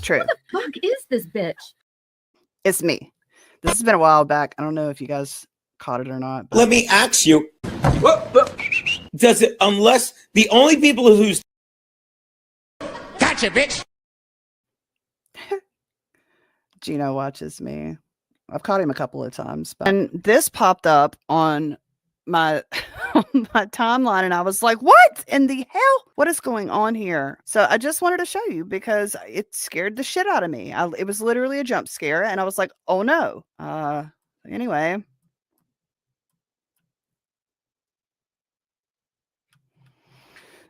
True. Who the fuck is this bitch? It's me. This has been a while back. I don't know if you guys caught it or not. But... Let me ask you, does it, unless the only people who's... Gotcha, bitch! Gino watches me. I've caught him a couple of times. And this popped up on my my timeline, and I was like, what in the hell? What is going on here? So I just wanted to show you because it scared the shit out of me. It was literally a jump scare, and I was like, oh no. Anyway.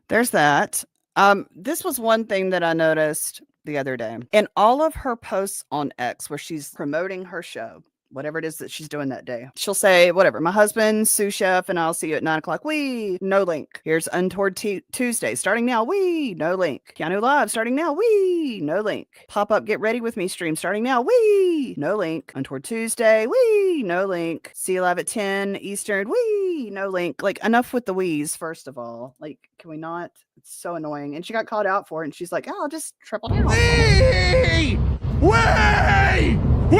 There's that. This was one thing that I noticed the other day. In all of her posts on X where she's promoting her show, whatever it is that she's doing that day, she'll say, whatever, my husband, sous chef, and I'll see you at 9:00. Wee, no link. Here's Untoward Tuesday, starting now. Wee, no link. Keanu Live, starting now. Wee, no link. Pop-up Get Ready With Me stream, starting now. Wee, no link. Untoward Tuesday. Wee, no link. See you live at 10 Eastern. Wee, no link. Like, enough with the wheeze, first of all. Like, can we not? It's so annoying. And she got called out for it, and she's like, oh, I'll just triple down. Wee! Wee! Wee!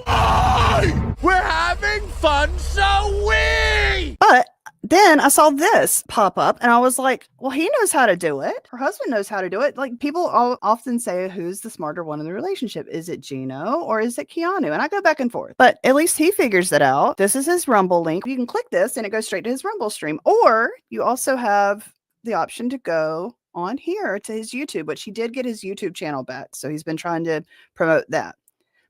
Why? We're having fun, so we. But then I saw this pop up, and I was like, well, he knows how to do it. Her husband knows how to do it. Like, people often say, who's the smarter one in the relationship? Is it Gino or is it Keanu? And I go back and forth. But at least he figures it out. This is his Rumble link. You can click this, and it goes straight to his Rumble stream. Or you also have the option to go on here to his YouTube, which he did get his YouTube channel back. So he's been trying to promote that.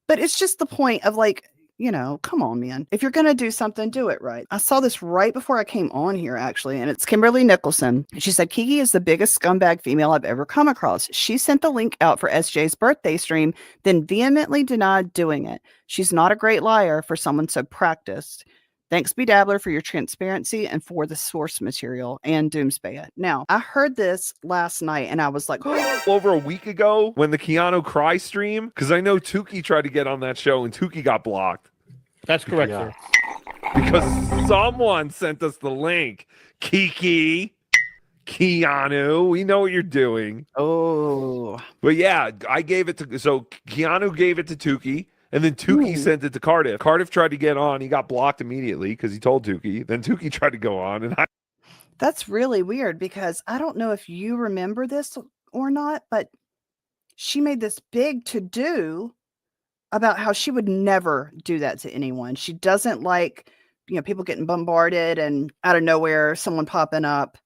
But it's just the point of, like, you know, come on, man. If you're going to do something, do it right. I saw this right before I came on here, actually, and it's Kimberly Nicholson. She said, Kiki is the biggest scumbag female I've ever come across. She sent the link out for SJ's birthday stream, then vehemently denied doing it. She's not a great liar for someone so practiced. Thanks, B Dabbler, for your transparency and for the source material and Doomsday. Now, I heard this last night, and I was like, over a week ago when the Keanu Cry stream, because I know Tukey tried to get on that show and Tukey got blocked. That's correct, sir. Because someone sent us the link. Kiki, Keanu, we know what you're doing. oh, But yeah, I gave it to, so Keanu gave it to Tukey. And then Tukey sent it to Cardiff. Cardiff tried to get on. He got blocked immediately because he told Tukey. Then Tukey tried to go on. And that's really weird because I don't know if you remember this or not, but she made this big to-do about how she would never do that to anyone. She doesn't like, you know, people getting bombarded and out of nowhere, someone popping up.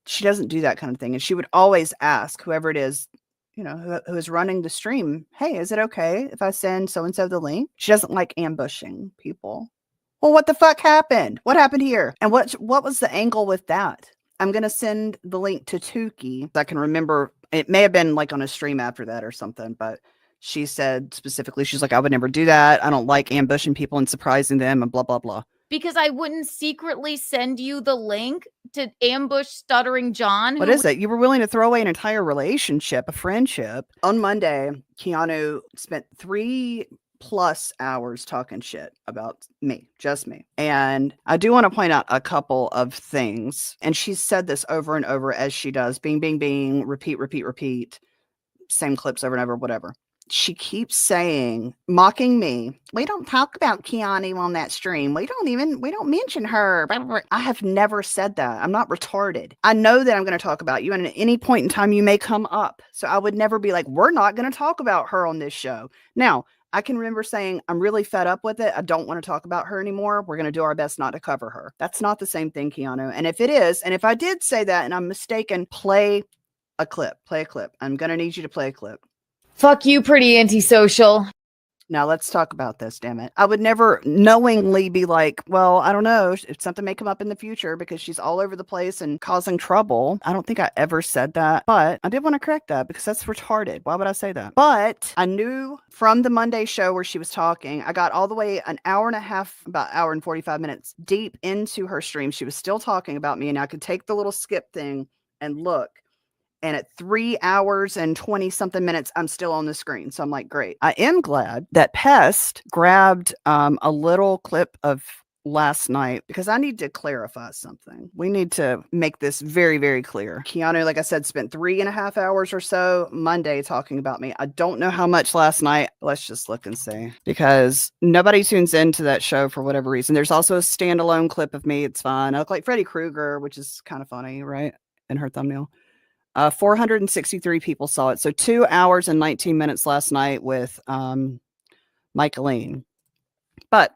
She doesn't do that kind of thing. And she would always ask whoever it is, you know, who is running the stream, hey, is it okay if I send so-and-so the link? She doesn't like ambushing people. Well, what the fuck happened? What happened here? And what was the angle with that? I'm going to send the link to Tukey. I can remember it may have been like on a stream after that or something, but she said specifically, she's like, I would never do that. I don't like ambushing people and surprising them and blah, blah, blah. Because I wouldn't secretly send you the link to ambush Stuttering John. What is it? You were willing to throw away an entire relationship, a friendship. On Monday, Keanu spent 3+ hours talking shit about me, just me. And I do want to point out a couple of things. And she's said this over and over as she does. Bing, bing, bing, repeat, repeat, repeat. Same clips over and over, whatever. She keeps saying, mocking me, we don't talk about Keanu on that stream. We don't mention her. I have never said that. I'm not retarded. I know that I'm going to talk about you, and at any point in time, you may come up. So I would never be like, we're not going to talk about her on this show. Now, I can remember saying, I'm really fed up with it. I don't want to talk about her anymore. We're going to do our best not to cover her. That's not the same thing, Keanu. And if it is, and if I did say that and I'm mistaken, play a clip. I'm going to need you to play a clip. Fuck you, pretty antisocial. Now let's talk about this, damn it. I would never knowingly be like, well, I don't know, if something may come up in the future because she's all over the place and causing trouble. I don't think I ever said that, but I did want to correct that because that's retarded. Why would I say that? But I knew from the Monday show where she was talking, I got all the way an hour and a half, about hour and 45 minutes deep into her stream. She was still talking about me, and I could take the little skip thing and look. And at 3 hours and 20 something minutes, I'm still on the screen. So I'm like, great. I am glad that Pest grabbed a little clip of last night because I need to clarify something. We need to make this very, very clear. Keanu, like I said, spent 3.5 hours or so Monday talking about me. I don't know how much last night. Let's just look and see, because nobody tunes into that show for whatever reason. There's also a standalone clip of me. It's fine. I look like Freddy Krueger, which is kind of funny, right? In her thumbnail. 463 people saw it. So 2 hours and 19 minutes last night with Michaeline. But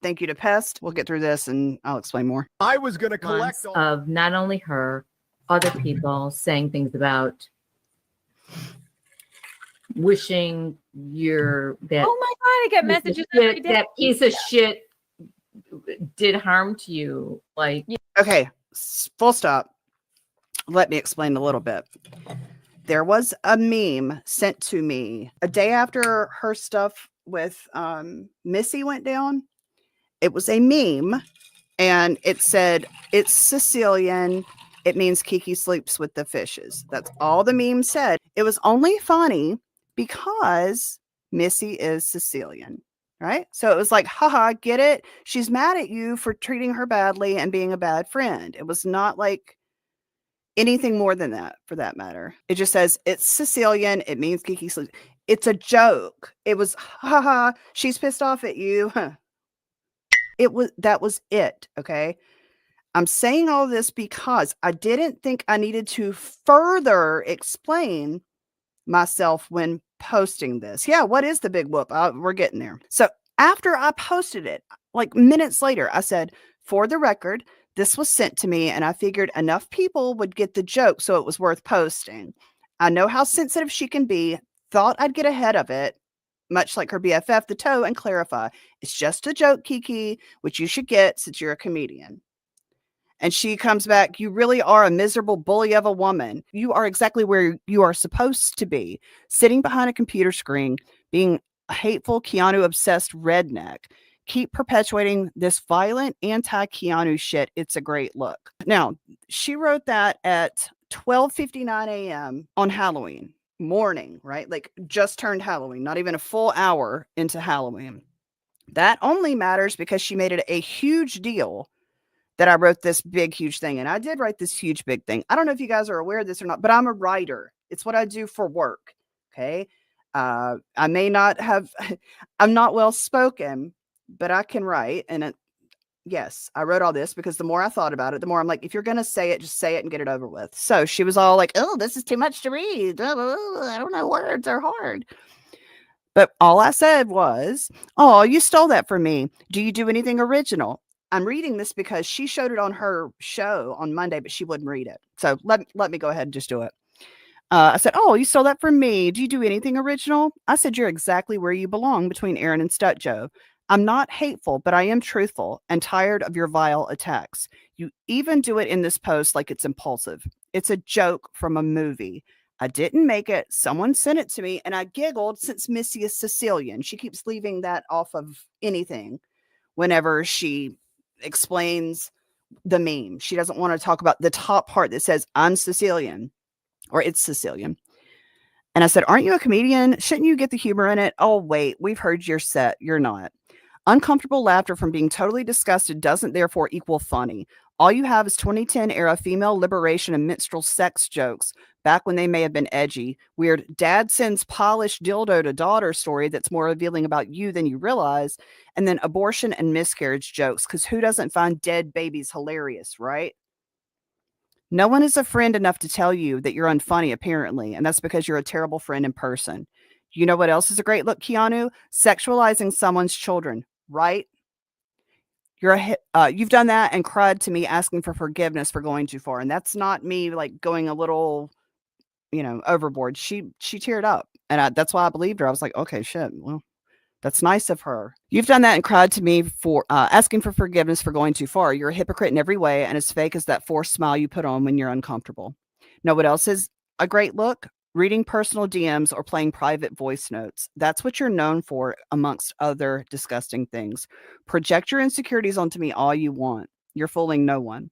thank you to Pest. We'll get through this and I'll explain more. I was going to collect of not only her, other people saying things about wishing that Oh my god, I get messages every day. that piece of shit did harm to you. Like, Okay, full stop. Let me explain a little bit. There was a meme sent to me a day after her stuff with Missy went down. It was a meme and it said, "It's Sicilian. It means Kiki sleeps with the fishes." That's all the meme said. It was only funny because Missy is Sicilian, right? So it was like, haha, get it? She's mad at you for treating her badly and being a bad friend. It was not like anything more than that, for that matter. It just says, "It's Sicilian. It means Kiki sleeps." It's a joke. It was, haha, she's pissed off at you. That was it. Okay. I'm saying all this because I didn't think I needed to further explain myself when posting this. Yeah. What is the big whoop? We're getting there. So after I posted it, like minutes later, I said, "For the record, this was sent to me and I figured enough people would get the joke, so it was worth posting. I know how sensitive she can be. Thought I'd get ahead of it, much like her BFF, the toe, and clarify. It's just a joke, Kiki, which you should get since you're a comedian." And she comes back, "You really are a miserable bully of a woman. You are exactly where you are supposed to be, sitting behind a computer screen, being a hateful, Keanu-obsessed redneck. Keep perpetuating this violent anti-Keanu shit. It's a great look." Now, she wrote that at 12:59 a.m. on Halloween morning, right? Like just turned Halloween, not even a full hour into Halloween. That only matters because she made it a huge deal that I wrote this big, huge thing. And I did write this huge, big thing. I don't know if you guys are aware of this or not, but I'm a writer. It's what I do for work. Okay. I may not have, I'm not well spoken, but I can write. And yes, I wrote all this because the more I thought about it, the more I'm like, if you're going to say it, just say it and get it over with. So she was all like, "Oh, this is too much to read. I don't know. Words are hard." But all I said was, "Oh, you stole that from me. Do you do anything original?" I'm reading this because she showed it on her show on Monday, but she wouldn't read it. So let me go ahead and just do it. I said, "Oh, you stole that from me. Do you do anything original?" I said, "You're exactly where you belong between Aaron and Stut Joe. I'm not hateful, but I am truthful and tired of your vile attacks. You even do it in this post like it's impulsive. It's a joke from a movie. I didn't make it. Someone sent it to me and I giggled since Missy is Sicilian." She keeps leaving that off of anything whenever she explains the meme. She doesn't want to talk about the top part that says, "I'm Sicilian," or "It's Sicilian." And I said, "Aren't you a comedian? Shouldn't you get the humor in it?" "Oh, wait, we've heard your set. You're not. Uncomfortable laughter from being totally disgusted doesn't therefore equal funny. All you have is 2010 era female liberation and minstrel sex jokes, back when they may have been edgy. Weird dad sends polished dildo to daughter story that's more revealing about you than you realize. And then abortion and miscarriage jokes, because who doesn't find dead babies hilarious, right? No one is a friend enough to tell you that you're unfunny, apparently, and that's because you're a terrible friend in person. You know what else is a great look, Keanu? Sexualizing someone's children, right? You've done that and cried to me asking for forgiveness for going too far. And that's not me like going a little, overboard. She teared up, and that's why I believed her. I was like, okay, shit. Well, that's nice of her. You've done that and cried to me for asking for forgiveness for going too far. You're a hypocrite in every way, and as fake as that forced smile you put on when you're uncomfortable. Know what else is a great look? Reading personal DMs or playing private voice notes. That's what you're known for, amongst other disgusting things. Project your insecurities onto me all you want. You're fooling no one.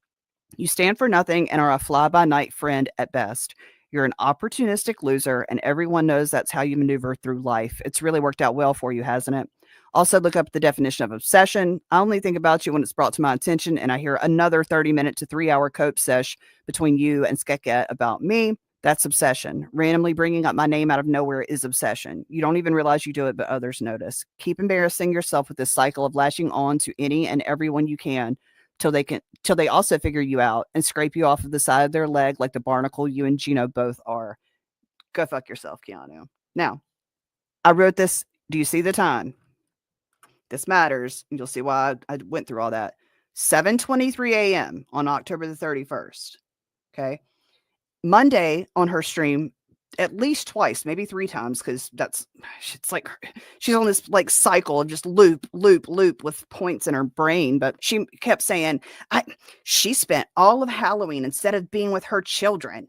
You stand for nothing and are a fly-by-night friend at best. You're an opportunistic loser, and everyone knows that's how you maneuver through life. It's really worked out well for you, hasn't it? Also, look up the definition of obsession. I only think about you when it's brought to my attention and I hear another 30-minute to 3-hour cope sesh between you and Skeket about me. That's obsession. Randomly bringing up my name out of nowhere is obsession. You don't even realize you do it, but others notice. Keep embarrassing yourself with this cycle of lashing on to any and everyone you can till they also figure you out and scrape you off of the side of their leg like the barnacle you and Gino both are. Go fuck yourself, Keanu. Now, I wrote this. Do you see the time? This matters. And you'll see why I went through all that. 7:23 a.m. on October the 31st. Okay. Monday on her stream, at least twice, maybe 3 times, because it's like she's on this like cycle of just loop with points in her brain. But she kept saying, she spent all of Halloween instead of being with her children,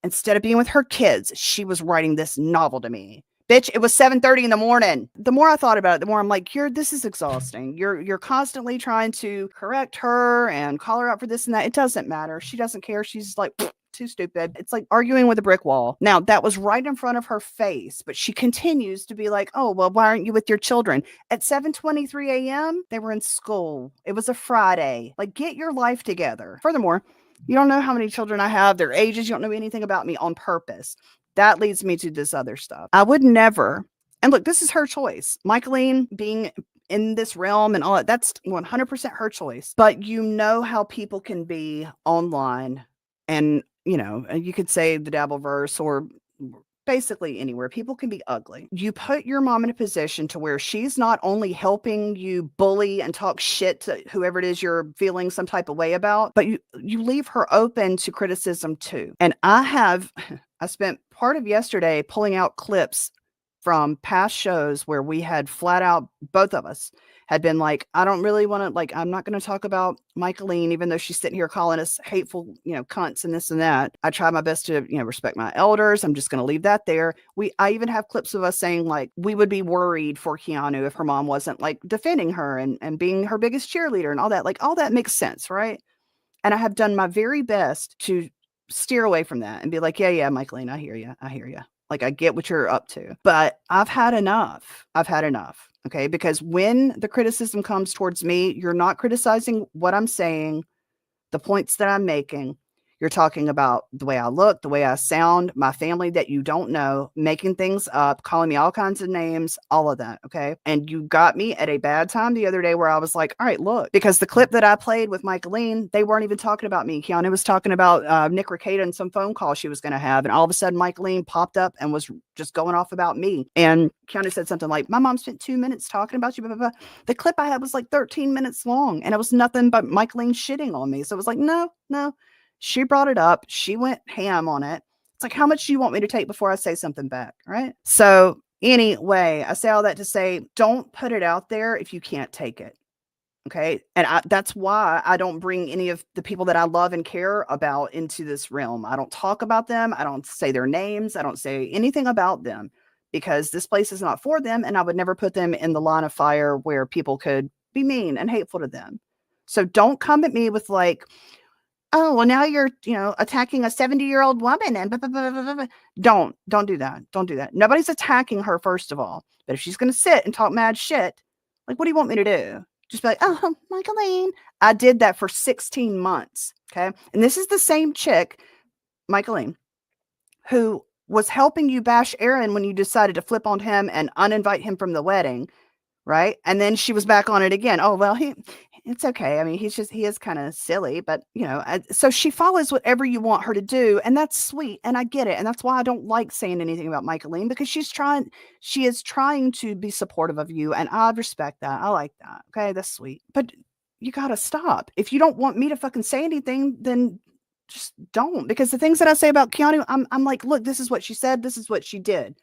instead of being with her kids, she was writing this novel to me. Bitch, it was 7:30 in the morning. The more I thought about it, the more I'm like, this is exhausting. You're constantly trying to correct her and call her out for this and that. It doesn't matter. She doesn't care. She's like, too stupid. It's like arguing with a brick wall. Now, that was right in front of her face, but she continues to be like, oh, well, why aren't you with your children? At 7:23 a.m., they were in school. It was a Friday. Like, get your life together. Furthermore, you don't know how many children I have, their ages. You don't know anything about me on purpose. That leads me to this other stuff. I would never, and look, this is her choice. Michaeline being in this realm and all that, that's 100% her choice. But you know how people can be online and, you could say the Dabbleverse or basically anywhere. People can be ugly. You put your mom in a position to where she's not only helping you bully and talk shit to whoever it is you're feeling some type of way about, but you leave her open to criticism too. And I spent part of yesterday pulling out clips from past shows where we had flat out, both of us had been like, I don't really want to, like, I'm not going to talk about Michaeline, even though she's sitting here calling us hateful, cunts and this and that. I try my best to, respect my elders. I'm just going to leave that there. I even have clips of us saying like, we would be worried for Keanu if her mom wasn't like defending her and being her biggest cheerleader and all that. Like, all that makes sense, right? And I have done my very best to steer away from that and be like, yeah, Michaeline, I hear you. Like, I get what you're up to, but I've had enough. Okay. Because when the criticism comes towards me, you're not criticizing what I'm saying, the points that I'm making. You're talking about the way I look, the way I sound, my family that you don't know, making things up, calling me all kinds of names, all of that. Okay. And you got me at a bad time the other day where I was like, all right, look, because the clip that I played with Michaeline, they weren't even talking about me. Keanu was talking about Nick Ricada and some phone call she was going to have. And all of a sudden, Michaeline popped up and was just going off about me. And Keanu said something like, my mom spent 2 minutes talking about you. Blah, blah, blah. The clip I had was like 13 minutes long and it was nothing but Michaeline shitting on me. So it was like, no. She brought it up. She went ham on it. It's like, how much do you want me to take before I say something back? Right. So anyway, I say all that to say, don't put it out there if you can't take it. Okay. And that's why I don't bring any of the people that I love and care about into this realm. I don't talk about them. I don't say their names. I don't say anything about them because this place is not for them. And I would never put them in the line of fire where people could be mean and hateful to them. So don't come at me with like, oh, well, now you're, attacking a 70-year-old woman and blah, blah, blah, blah, blah. Don't do that. Don't do that. Nobody's attacking her, first of all. But if she's going to sit and talk mad shit, like, what do you want me to do? Just be like, oh, Michaeline. I did that for 16 months. Okay. And this is the same chick, Michaeline, who was helping you bash Aaron when you decided to flip on him and uninvite him from the wedding. Right. And then she was back on it again. Oh, well, it's okay. I mean, he is kind of silly, but so she follows whatever you want her to do. And that's sweet. And I get it. And that's why I don't like saying anything about Michaeline because she is trying to be supportive of you. And I respect that. I like that. Okay. That's sweet. But you got to stop. If you don't want me to fucking say anything, then just don't, because the things that I say about Keanu, I'm like, look, this is what she said. This is what she did.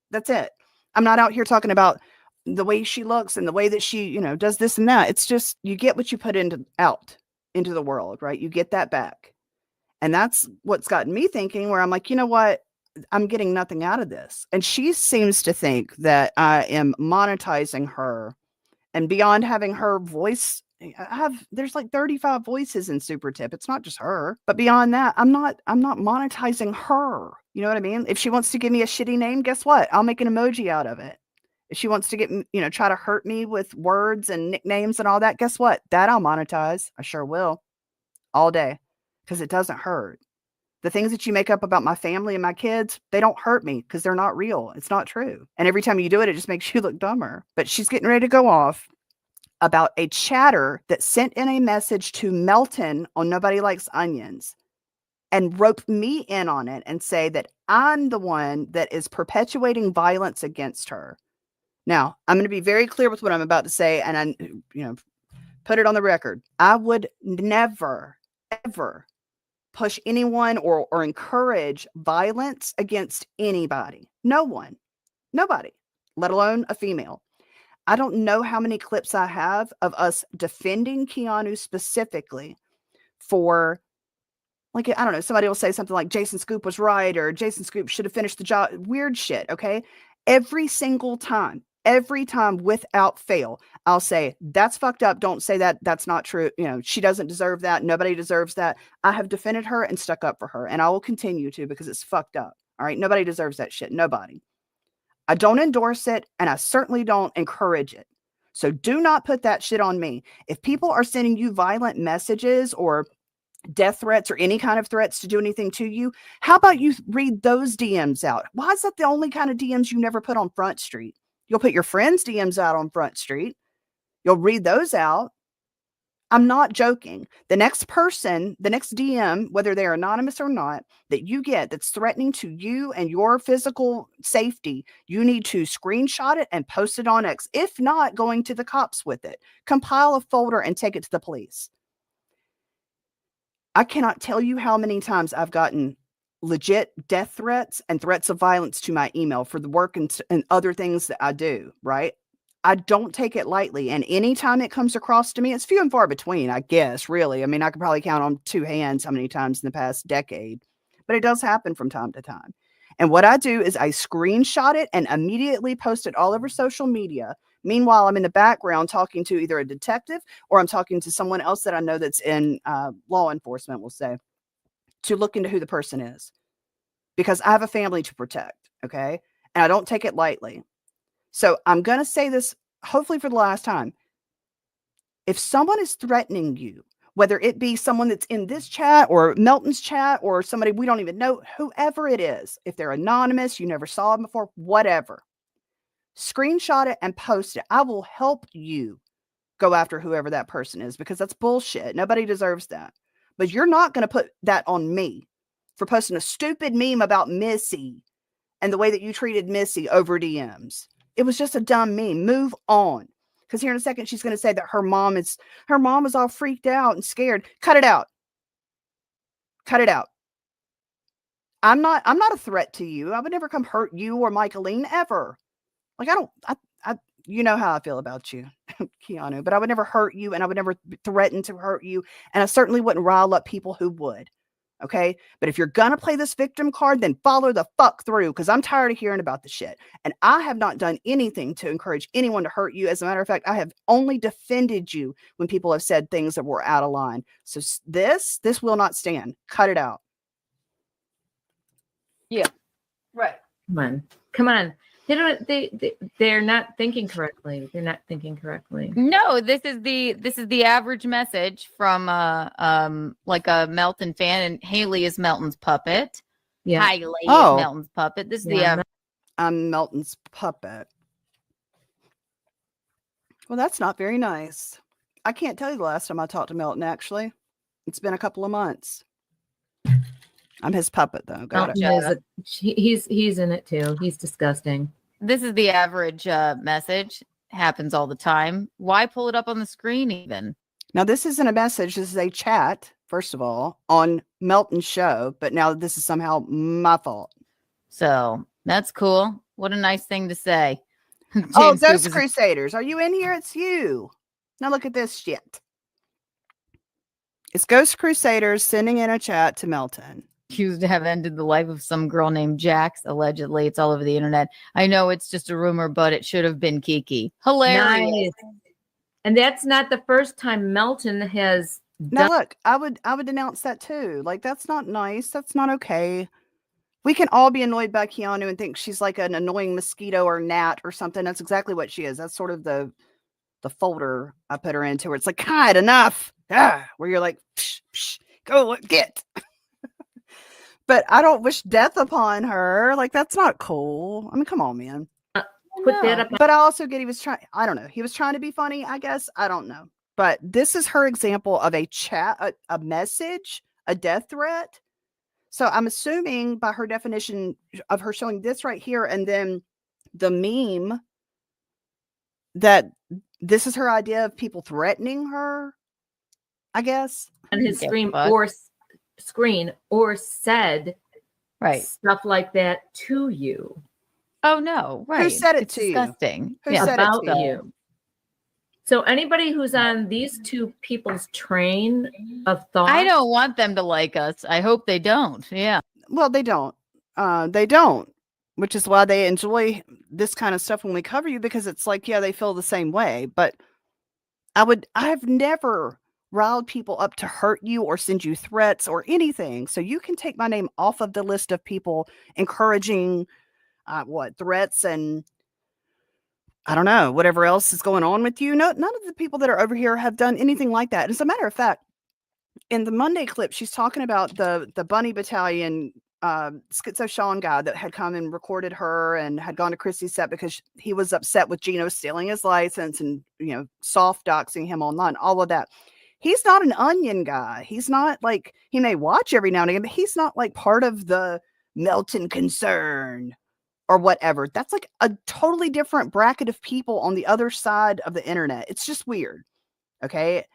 That's it. I'm not out here talking about the way she looks and the way that she, does this and that. It's just, you get what you put out into the world, right? You get that back. And that's what's gotten me thinking where I'm like, you know what? I'm getting nothing out of this. And she seems to think that I am monetizing her, and beyond having her voice, there's like 35 voices in Super Tip. It's not just her, but beyond that, I'm not monetizing her. You know what I mean? If she wants to give me a shitty name, guess what? I'll make an emoji out of it. If she wants to get, try to hurt me with words and nicknames and all that, guess what? That I'll monetize. I sure will. All day. Because it doesn't hurt. The things that you make up about my family and my kids, they don't hurt me because they're not real. It's not true. And every time you do it, it just makes you look dumber. But she's getting ready to go off about a chatter that sent in a message to Melton on Nobody Likes Onions and rope me in on it and say that I'm the one that is perpetuating violence against her. Now, I'm going to be very clear with what I'm about to say, and I, put it on the record. I would never, ever push anyone or encourage violence against anybody. No one. Nobody, let alone a female. I don't know how many clips I have of us defending Keanu specifically for, like, I don't know, somebody will say something like Jason Scoop was right or Jason Scoop should have finished the job. Weird shit, okay? Every single time, without fail, I'll say, that's fucked up. Don't say that. That's not true. She doesn't deserve that. Nobody deserves that. I have defended her and stuck up for her, and I will continue to because it's fucked up. All right? Nobody deserves that shit. Nobody. I don't endorse it, and I certainly don't encourage it. So do not put that shit on me. If people are sending you violent messages or death threats or any kind of threats to do anything to you, how about you read those DMs out? Why is that the only kind of DMs you never put on Front Street? You'll put your friends' DMs out on Front Street. You'll read those out. I'm not joking. The next person, the next DM, whether they're anonymous or not, that you get that's threatening to you and your physical safety, you need to screenshot it and post it on X. If not, going to the cops with it. Compile a folder and take it to the police. I cannot tell you how many times I've gotten legit death threats and threats of violence to my email for the work and other things that I do, right? I don't take it lightly. And anytime it comes across to me, it's few and far between, I guess, really. I mean, I could probably count on two hands how many times in the past decade, but it does happen from time to time. And what I do is I screenshot it and immediately post it all over social media. Meanwhile, I'm in the background talking to either a detective or I'm talking to someone else that I know that's in law enforcement, we'll say, to look into who the person is. Because I have a family to protect, okay? And I don't take it lightly. So I'm going to say this, hopefully for the last time. If someone is threatening you, whether it be someone that's in this chat or Melton's chat or somebody we don't even know, whoever it is, if they're anonymous, you never saw them before, whatever, screenshot it and post it. I will help you go after whoever that person is because that's bullshit. Nobody deserves that. But you're not going to put that on me for posting a stupid meme about Missy and the way that you treated Missy over DMs. It was just a dumb meme. Move on. Because here in a second, she's going to say that her mom is all freaked out and scared. Cut it out. Cut it out. I'm not a threat to you. I would never come hurt you or Michaeline ever. Like, you know how I feel about you, Keanu, but I would never hurt you and I would never threaten to hurt you. And I certainly wouldn't rile up people who would. Okay. But if you're going to play this victim card, then follow the fuck through because I'm tired of hearing about the shit. And I have not done anything to encourage anyone to hurt you. As a matter of fact, I have only defended you when people have said things that were out of line. So this will not stand. Cut it out. Yeah. Right. Come on. They're not thinking correctly. No, this is the average message from like a Melton fan, and Haley is Melton's puppet. Yeah. Haley is Melton's puppet. This is the average. I'm Melton's puppet. Well, that's not very nice. I can't tell you the last time I talked to Melton, actually. It's been a couple of months. I'm his puppet, though. He's in it, too. He's disgusting. This is the average message. Happens all the time. Why pull it up on the screen even? Now, this isn't a message. This is a chat, first of all, on Melton's show. But now this is somehow my fault. So that's cool. What a nice thing to say. Oh, Ghost Crusaders. Are you in here? It's you. Now look at this shit. It's Ghost Crusaders sending in a chat to Melton. Accused to have ended the life of some girl named Jax. Allegedly, it's all over the internet. I know it's just a rumor, but it should have been Kiki. Hilarious. Nice. And that's not the first time Melton has Now look, I would denounce that too. Like, that's not nice. That's not okay. We can all be annoyed by Keanu and think she's like an annoying mosquito or gnat or something. That's exactly what she is. That's sort of the folder I put her into, where it's like, God, enough. Where you're like, psh, psh, go get. But I don't wish death upon her. Like, that's not cool. I mean, come on, man. Put that up. But I also get he was trying. I don't know. He was trying to be funny, I guess. I don't know. But this is her example of a chat, a message, a death threat. So I'm assuming by her definition of her showing this right here and then the meme that this is her idea of people threatening her, I guess. On his Yeah, screen but- or said Right. stuff like that to you Oh no. Right. said it It's to you? disgusting. Who Yeah. said it about to you. So anybody who's on these two people's train of thought, I don't want them to like us. I hope they don't. Yeah. Well, they don't. They don't, which is why they enjoy this kind of stuff when we cover you, because it's like, yeah, they feel the same way. But I've never riled people up to hurt you or send you threats or anything. So you can take my name off of the list of people encouraging threats and I don't know, whatever else is going on with you. No, none of the people that are over here have done anything like that. As a matter of fact, in the Monday clip, she's talking about the Bunny Battalion Schizo Sean guy that had come and recorded her and had gone to Christy's set because he was upset with Gino stealing his license and, soft doxing him online, all of that. He's not an Onion guy. He's not like, he may watch every now and again, but he's not like part of the Melton concern or whatever. That's like a totally different bracket of people on the other side of the internet. It's just weird. Okay.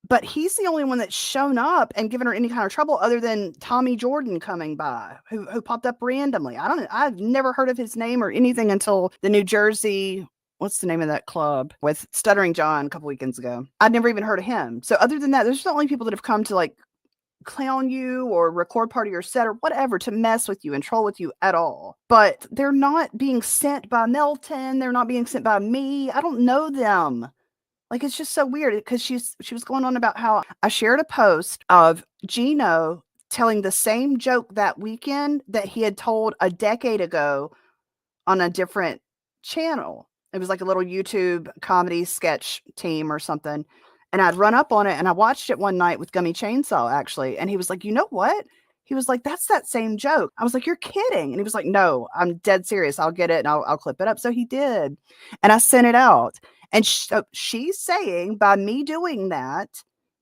But he's the only one that's shown up and given her any kind of trouble other than Tommy Jordan coming by, who popped up randomly. I don't know. I've never heard of his name or anything until the New Jersey, what's the name of that club with Stuttering John a couple weekends ago. I'd never even heard of him. So other than that, those are the only people that have come to like clown you or record part of your set or whatever to mess with you and troll with you at all. But they're not being sent by Melton. They're not being sent by me. I don't know them. Like, it's just so weird because she was going on about how I shared a post of Gino telling the same joke that weekend that he had told a decade ago on a different channel. It was like a little YouTube comedy sketch team or something. And I'd run up on it and I watched it one night with Gummy Chainsaw, actually. And he was like, you know what? He was like, that's that same joke. I was like, you're kidding. And he was like, no, I'm dead serious. I'll get it and I'll clip it up. So he did. And I sent it out. And she's saying by me doing that,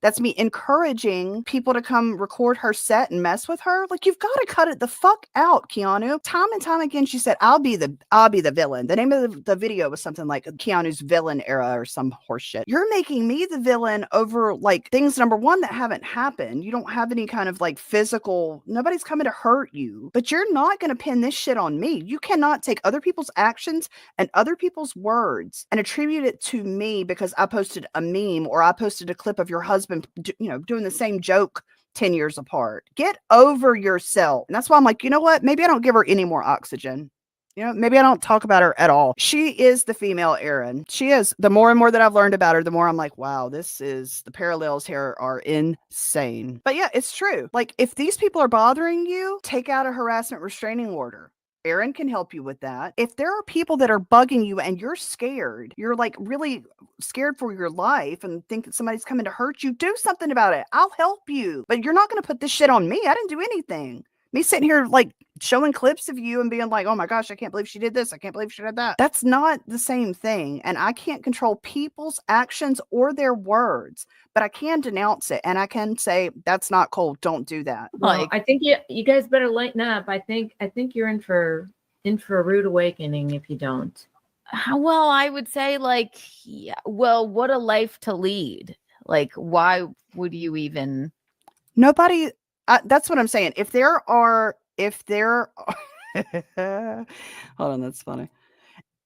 that's me encouraging people to come record her set and mess with her. Like, you've got to cut it the fuck out, Keanu. Time and time again, she said, I'll be the villain. The name of the video was something like Keanu's villain era or some horseshit. You're making me the villain over like things, number one, that haven't happened. You don't have any kind of like physical, nobody's coming to hurt you, but you're not going to pin this shit on me. You cannot take other people's actions and other people's words and attribute it to me because I posted a meme or I posted a clip of your husband doing the same joke 10 years apart. Get over yourself. And that's why I'm like, you know what? Maybe I don't give her any more oxygen. Maybe I don't talk about her at all. She is the female Erin. She is. The more and more that I've learned about her, the more I'm like, wow, the parallels here are insane. But yeah, it's true. Like, if these people are bothering you, take out a harassment restraining order. Erin can help you with that. If there are people that are bugging you and you're scared, you're like really scared for your life and think that somebody's coming to hurt you, do something about it. I'll help you. But you're not going to put this shit on me. I didn't do anything. Me sitting here like showing clips of you and being like, oh my gosh, I can't believe she did this. I can't believe she did that. That's not the same thing. And I can't control people's actions or their words, but I can denounce it. And I can say, that's not cool. Don't do that. Well, I think you guys better lighten up. I think you're in for a rude awakening if you don't. Well, I would say like, yeah, well, what a life to lead. Like, why would you even? Nobody. That's what I'm saying. If there are, hold on, that's funny.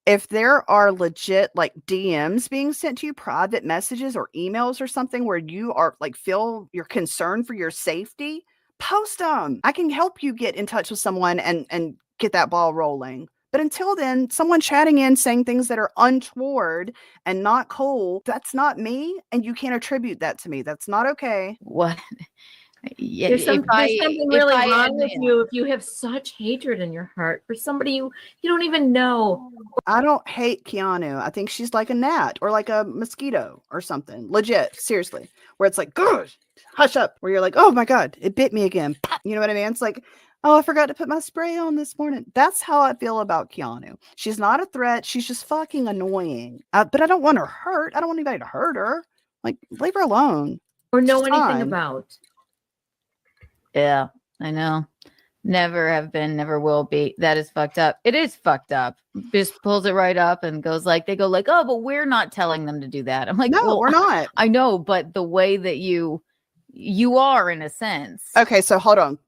If there are legit like DMs being sent to you, private messages or emails or something where you are like feel your concern for your safety, post them. I can help you get in touch with someone and get that ball rolling. But until then, someone chatting in saying things that are untoward and not cool, that's not me. And you can't attribute that to me. That's not okay. What? Yeah, There's something really wrong with admit- you if you have such hatred in your heart for somebody you don't even know. I don't hate Keanu. I think she's like a gnat or like a mosquito or something. Legit, seriously. Where it's like, gosh, hush up. Where you're like, oh my God, it bit me again. You know what I mean? It's like, oh, I forgot to put my spray on this morning. That's how I feel about Keanu. She's not a threat. She's just fucking annoying. But I don't want her hurt. I don't want anybody to hurt her. Like, leave her alone. Or know She's anything fine. about. Yeah, I know. Never have been, never will be. That is fucked up. It is fucked up. Just pulls it right up and goes like, they go like, oh, but we're not telling them to do that. I'm like, No, well, we're not. I know, but the way that you are in a sense. Okay, so hold on.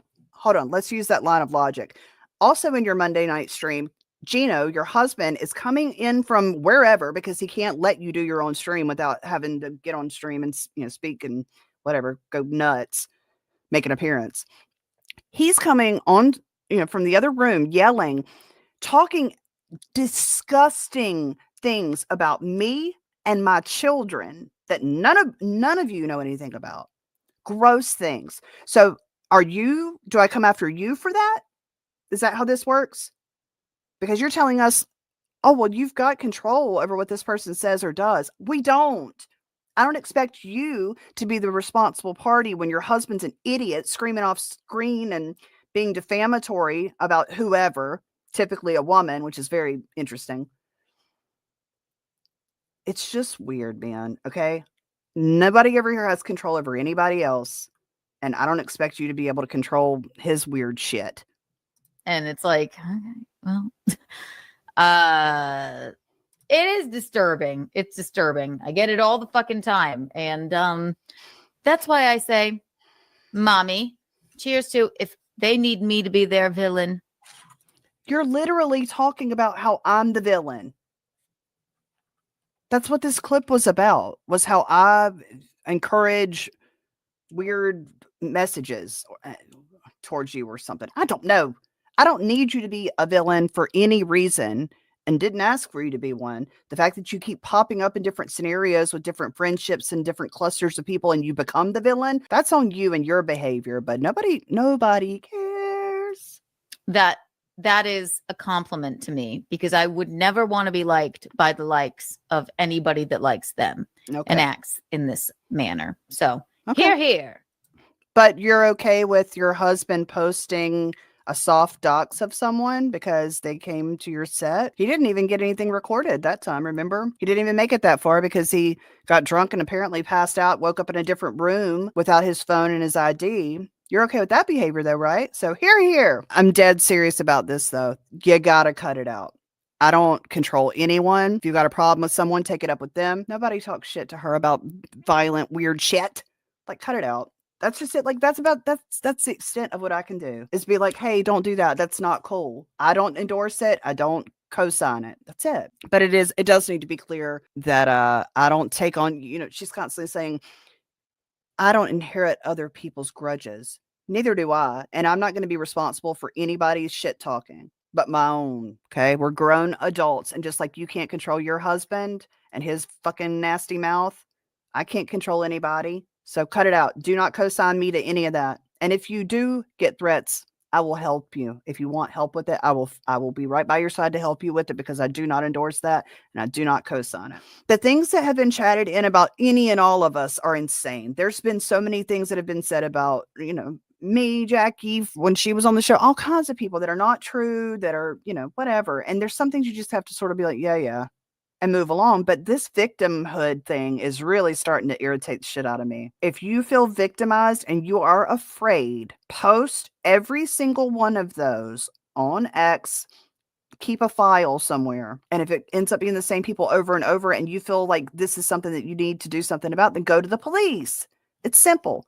Let's use that line of logic. Also in your Monday night stream, Gino, your husband, is coming in from wherever because he can't let you do your own stream without having to get on stream and speak and whatever, go nuts, make an appearance. He's coming on, from the other room, yelling, talking disgusting things about me and my children that none of you know anything about. Gross things. So do I come after you for that? Is that how this works? Because you're telling us, oh, well, you've got control over what this person says or does. We don't. I don't expect you to be the responsible party when your husband's an idiot screaming off screen and being defamatory about whoever, typically a woman, which is very interesting. It's just weird, man. Okay. Nobody over here has control over anybody else. And I don't expect you to be able to control his weird shit. And it's like, okay, well, it is disturbing. It's disturbing. I get it all the fucking time. And that's why I say, mommy, cheers to if they need me to be their villain. You're literally talking about how I'm the villain. That's what this clip was about, was how I encourage weird messages towards you or something. I don't know. I don't need you to be a villain for any reason and didn't ask for you to be one. The fact that you keep popping up in different scenarios with different friendships and different clusters of people and you become the villain, that's on you and your behavior, but nobody cares. That is a compliment to me because I would never want to be liked by the likes of anybody that likes them and acts in this manner. So here. But you're okay with your husband posting a soft dox of someone because they came to your set? He didn't even get anything recorded that time, remember? He didn't even make it that far because he got drunk and apparently passed out, woke up in a different room without his phone and his ID. You're okay with that behavior though, right? So here. I'm dead serious about this though. You gotta cut it out. I don't control anyone. If you got a problem with someone, take it up with them. Nobody talks shit to her about violent, weird shit. Like, cut it out. That's just it. Like, that's the extent of what I can do is be like, hey, don't do that. That's not cool. I don't endorse it. I don't co-sign it. That's it. But it does need to be clear that I don't take on, she's constantly saying, I don't inherit other people's grudges. Neither do I. And I'm not going to be responsible for anybody's shit talking but my own. Okay. We're grown adults. And just like you can't control your husband and his fucking nasty mouth, I can't control anybody. So cut it out. Do not co-sign me to any of that. And if you do get threats, I will help you. If you want help with it, I will be right by your side to help you with it because I do not endorse that and I do not co-sign it. The things that have been chatted in about any and all of us are insane. There's been so many things that have been said about, me, Jackie, when she was on the show, all kinds of people that are not true, that are, whatever. And there's some things you just have to sort of be like, yeah, and move along. But this victimhood thing is really starting to irritate the shit out of me. If you feel victimized and you are afraid, post every single one of those on X, keep a file somewhere. And if it ends up being the same people over and over and you feel like this is something that you need to do something about, then go to the police. It's simple.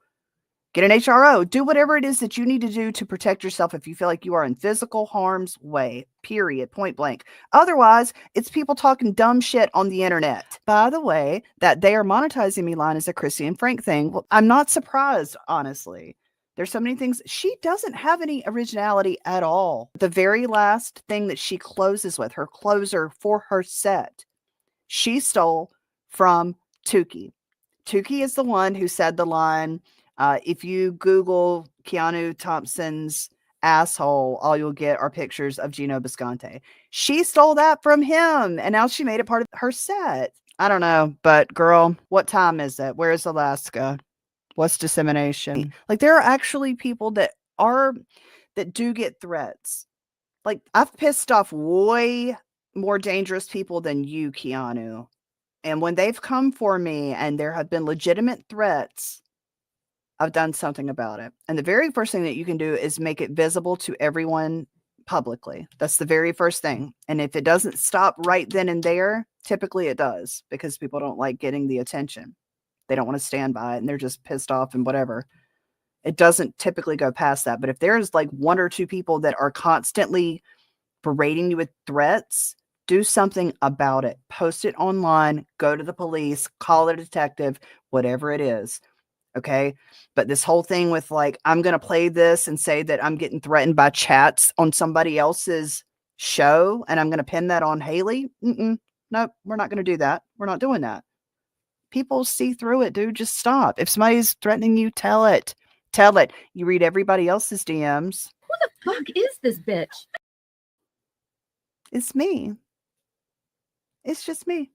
Get an HRO. Do whatever it is that you need to do to protect yourself if you feel like you are in physical harm's way, period, point blank. Otherwise, it's people talking dumb shit on the internet. By the way, that they are monetizing me line is a Chrissy and Frank thing. Well, I'm not surprised, honestly. There's so many things. She doesn't have any originality at all. The very last thing that she closes with, her closer for her set, she stole from Tukey. Tukey is the one who said the line, If you Google Keanu Thompson's asshole, all you'll get are pictures of Gino Bisconte. She stole that from him, and now she made it part of her set. I don't know, but girl, what time is it? Where's Alaska? What's dissemination? Like, there are actually people that do get threats. Like, I've pissed off way more dangerous people than you, Keanu. And when they've come for me and there have been legitimate threats, I've done something about it. And the very first thing that you can do is make it visible to everyone publicly. That's the very first thing. And if it doesn't stop right then and there, typically it does, because people don't like getting the attention. They don't want to stand by it, and they're just pissed off and whatever. It doesn't typically go past that. But if there's like one or two people that are constantly berating you with threats, do something about it. Post it online, go to the police, call a detective, whatever it is. Okay. But this whole thing with like, I'm going to play this and say that I'm getting threatened by chats on somebody else's show, and I'm going to pin that on Haley. Nope, we're not going to do that. We're not doing that. People see through it, dude. Just stop. If somebody's threatening you, tell it. Tell it. You read everybody else's DMs. Who the fuck is this bitch? It's me. It's just me.